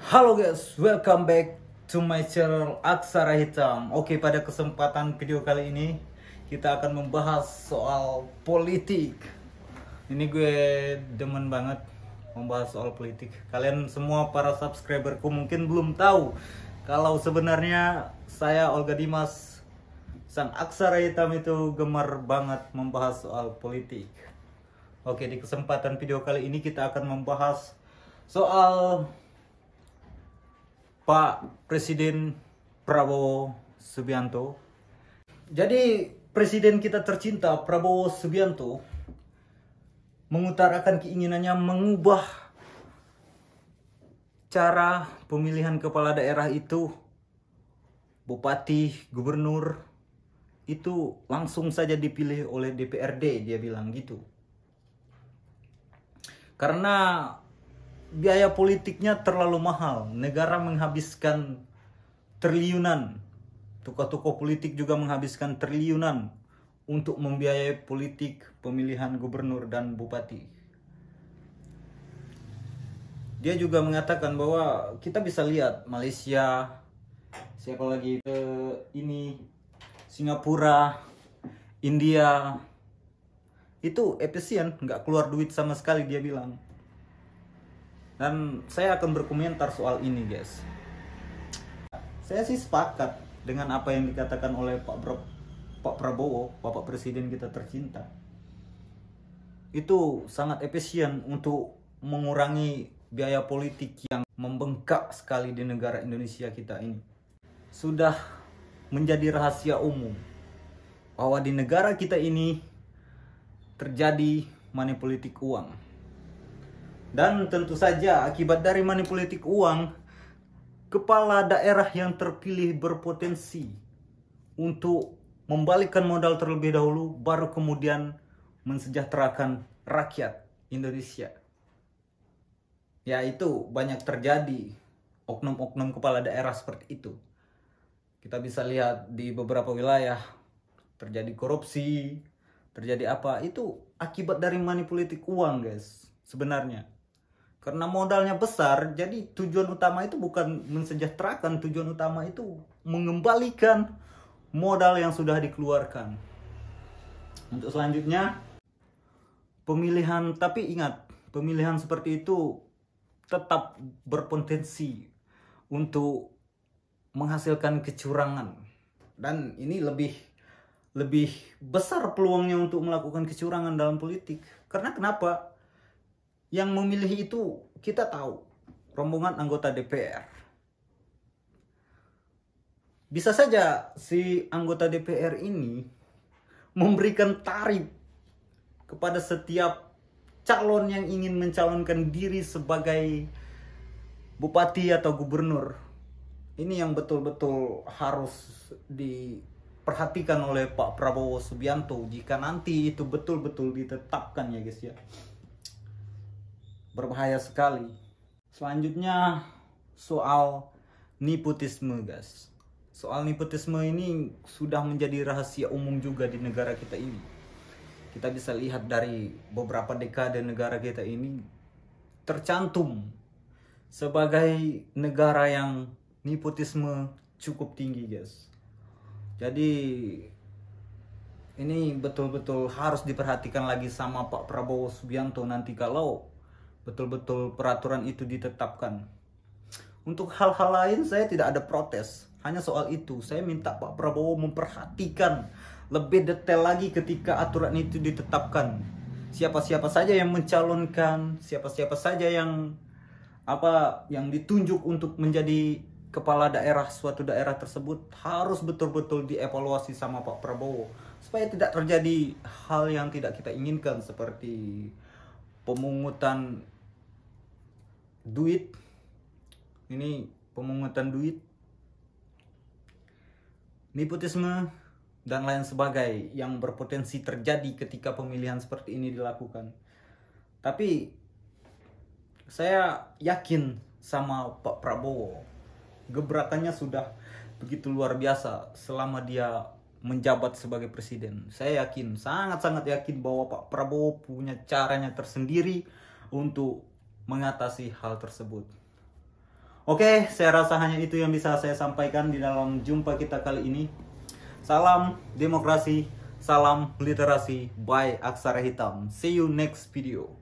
Halo guys, welcome back to my channel Aksara Hitam. Oke, pada kesempatan video kali ini kita akan membahas soal politik. Ini gue demen banget membahas soal politik. Kalian semua para subscriberku mungkin belum tahu kalau sebenarnya saya Olga Dimas, sang Aksara Hitam itu gemar banget membahas soal politik. Oke, di kesempatan video kali ini kita akan membahas soal Pak Presiden Prabowo Subianto. Jadi Presiden kita tercinta Prabowo Subianto mengutarakan keinginannya mengubah cara pemilihan kepala daerah itu, bupati, gubernur, itu langsung saja dipilih oleh DPRD, dia bilang gitu. Karena biaya politiknya terlalu mahal. Negara menghabiskan triliunan. Tokoh-tokoh politik juga menghabiskan triliunan untuk membiayai politik pemilihan gubernur dan bupati. Dia juga mengatakan bahwa kita bisa lihat Malaysia, siapa lagi, ini Singapura, India, itu efisien, nggak keluar duit sama sekali, dia bilang. Dan saya akan berkomentar soal ini, guys. Saya sih sepakat dengan apa yang dikatakan oleh Pak Prabowo, Bapak Presiden kita tercinta. Itu sangat efisien untuk mengurangi biaya politik yang membengkak sekali di negara Indonesia kita ini. Sudah menjadi rahasia umum bahwa di negara kita ini terjadi money politik uang. Dan tentu saja akibat dari money politik uang, kepala daerah yang terpilih berpotensi untuk membalikkan modal terlebih dahulu, baru kemudian mensejahterakan rakyat Indonesia. Ya, itu banyak terjadi oknum-oknum kepala daerah seperti itu. Kita bisa lihat di beberapa wilayah terjadi korupsi, terjadi apa, itu akibat dari money politik uang, guys, sebenarnya. Karena modalnya besar, jadi tujuan utama itu bukan mensejahterakan, tujuan utama itu mengembalikan modal yang sudah dikeluarkan. Untuk selanjutnya, pemilihan, tapi ingat, pemilihan seperti itu tetap berpotensi untuk menghasilkan kecurangan. Dan ini lebih besar peluangnya untuk melakukan kecurangan dalam politik. Karena kenapa? Yang memilih itu kita tahu, rombongan anggota DPR. Bisa saja si anggota DPR ini memberikan tarif kepada setiap calon yang ingin mencalonkan diri sebagai bupati atau gubernur. Ini yang betul-betul harus diperhatikan oleh Pak Prabowo Subianto jika nanti itu betul-betul ditetapkan, ya guys ya. Berbahaya sekali. Selanjutnya soal nepotisme, guys. Soal nepotisme ini sudah menjadi rahasia umum juga di negara kita ini. Kita bisa lihat dari beberapa dekade negara kita ini tercantum sebagai negara yang nepotisme cukup tinggi, guys. Jadi ini betul-betul harus diperhatikan lagi sama Pak Prabowo Subianto nanti kalau betul-betul peraturan itu ditetapkan. Untuk hal-hal lain saya tidak ada protes. Hanya soal itu saya minta Pak Prabowo memperhatikan lebih detail lagi ketika aturan itu ditetapkan. Siapa-siapa saja yang mencalonkan, siapa-siapa saja yang ditunjuk untuk menjadi kepala daerah suatu daerah tersebut harus betul-betul dievaluasi sama Pak Prabowo supaya tidak terjadi hal yang tidak kita inginkan seperti pemungutan duit, nepotisme dan lain sebagainya yang berpotensi terjadi ketika pemilihan seperti ini dilakukan. Tapi saya yakin sama Pak Prabowo, gebrakannya sudah begitu luar biasa selama dia menjabat sebagai presiden. Saya yakin, sangat-sangat yakin bahwa Pak Prabowo punya caranya tersendiri untuk mengatasi hal tersebut. Oke, saya rasa hanya itu yang bisa saya sampaikan di dalam jumpa kita kali ini. Salam demokrasi, salam literasi by Aksara Hitam. See you next video.